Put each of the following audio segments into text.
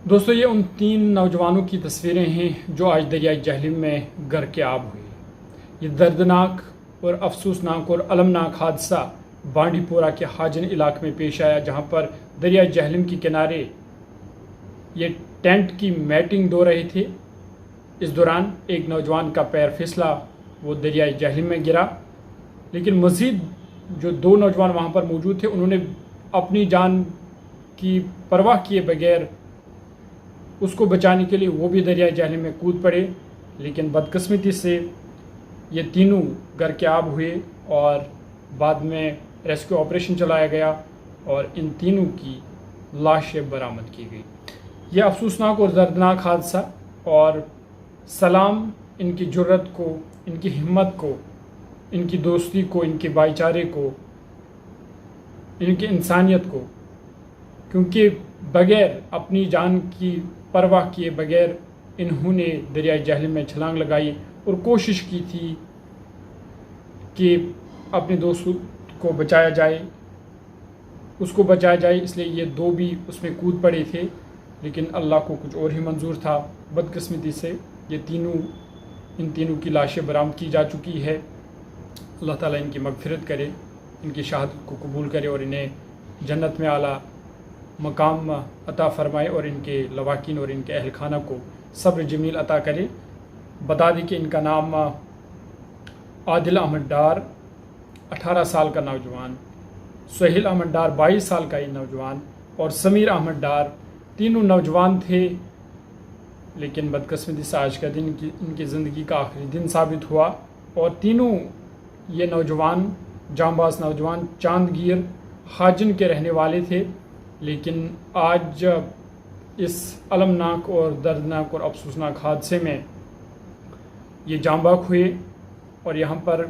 دوستو یہ ان 3 نوجوانوں کی تصویریں ہیں جو آج دریائے جہلم میں غرق آب ہوئے۔ یہ دردناک اور افسوسناک اور المناک حادثہ بانڈی پورہ کے حاجن علاقے میں پیش آیا، جہاں پر دریائے جہلم کے کنارے یہ ٹینٹ کی میٹنگ دو رہے تھے۔ اس دوران ایک نوجوان کا پیر پھسلا، وہ دریائے جہلم میں گرا، لیکن مزید جو 2 نوجوان وہاں پر موجود تھے انہوں نے اپنی جان کی پرواہ کیے بغیر اس کو بچانے کے لیے وہ بھی دریائے جہلم میں کود پڑے، لیکن بدقسمتی سے یہ تینوں غرق آب ہوئے اور بعد میں ریسکیو آپریشن چلایا گیا اور ان تینوں کی لاشیں برآمد کی گئی۔ یہ افسوسناک اور دردناک حادثہ، اور سلام ان کی جرت کو، ان کی ہمت کو، ان کی دوستی کو، ان کے بھائی چارے کو، ان کی انسانیت کو، کیونکہ بغیر اپنی جان کی پرواہ کیے بغیر انہوں نے دریائے جہلم میں چھلانگ لگائی اور کوشش کی تھی کہ اپنے دوست کو بچایا جائے، اس کو بچایا جائے، اس لیے یہ 2 بھی اس میں کود پڑے تھے، لیکن اللہ کو کچھ اور ہی منظور تھا۔ بدقسمتی سے ان تینوں کی لاشیں برآمد کی جا چکی ہے۔ اللہ تعالیٰ ان کی مغفرت کرے، ان کی شہادت کو قبول کرے اور انہیں جنت میں اعلیٰ مقام عطا فرمائے اور ان کے لواحقین اور ان کے اہل خانہ کو صبر جمیل عطا کرے۔ بتا دیں کہ ان کا نام عادل احمد ڈار 18 سال کا نوجوان، سہیل احمد ڈار 22 سال کا یہ نوجوان اور سمیر احمد ڈار، تینوں نوجوان تھے، لیکن بدقسمتی سے آج کا دن ان کی زندگی کا آخری دن ثابت ہوا، اور تینوں یہ نوجوان جانباز نوجوان چاندگیر حاجن کے رہنے والے تھے، لیکن آج اس المناک اور دردناک اور افسوسناک حادثے میں یہ جاں بحق ہوئے، اور یہاں پر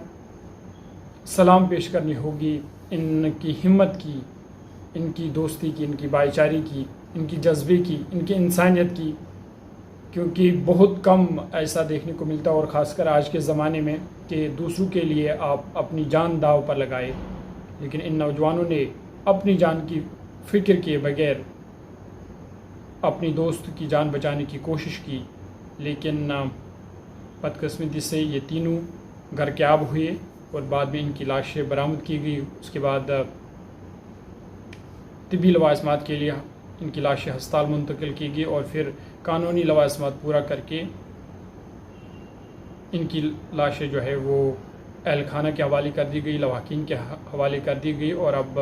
سلام پیش کرنی ہوگی ان کی ہمت کی، ان کی دوستی کی، ان کی بھائی چارے کی، ان کی جذبے کی، ان کی انسانیت کی، کیونکہ بہت کم ایسا دیکھنے کو ملتا، اور خاص کر آج کے زمانے میں، کہ دوسروں کے لیے آپ اپنی جان داؤ پر لگائے، لیکن ان نوجوانوں نے اپنی جان کی فکر کیے بغیر اپنی دوست کی جان بچانے کی کوشش کی، لیکن بدقسمتی سے یہ تینوں غرق آب ہوئے اور بعد میں ان کی لاشیں برآمد کی گئی۔ اس کے بعد طبی لوازمات کے لیے ان کی لاشیں ہسپتال منتقل کی گئی، اور پھر قانونی لوازمات پورا کر کے ان کی لاشیں جو ہے وہ اہل خانہ کے حوالے کر دی گئی، لواحقین کے حوالے کر دی گئی، اور اب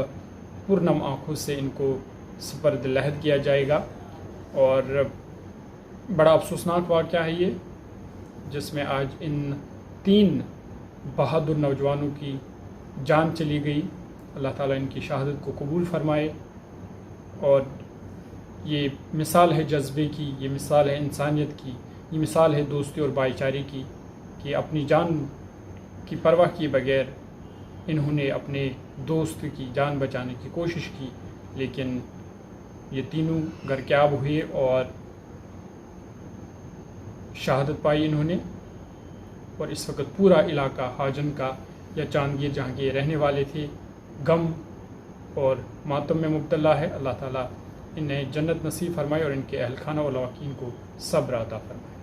پرنم آنکھوں سے ان کو سپرد لحد کیا جائے گا۔ اور بڑا افسوسناک واقعہ ہے یہ، جس میں آج ان 3 بہادر نوجوانوں کی جان چلی گئی۔ اللہ تعالیٰ ان کی شہادت کو قبول فرمائے، اور یہ مثال ہے جذبے کی، یہ مثال ہے انسانیت کی، یہ مثال ہے دوستی اور بھائی چارے کی، کہ اپنی جان کی پرواہ کیے بغیر انہوں نے اپنے دوست کی جان بچانے کی کوشش کی، لیکن یہ تینوں غرق آب ہوئے اور شہادت پائی انہوں نے، اور اس وقت پورا علاقہ حاجن کا یا چاندگیر جہاں کے رہنے والے تھے غم اور ماتم میں مبتلا ہے۔ اللہ تعالیٰ انہیں جنت نصیب فرمائے اور ان کے اہل خانہ و لواحقین کو صبر عطا فرمائے۔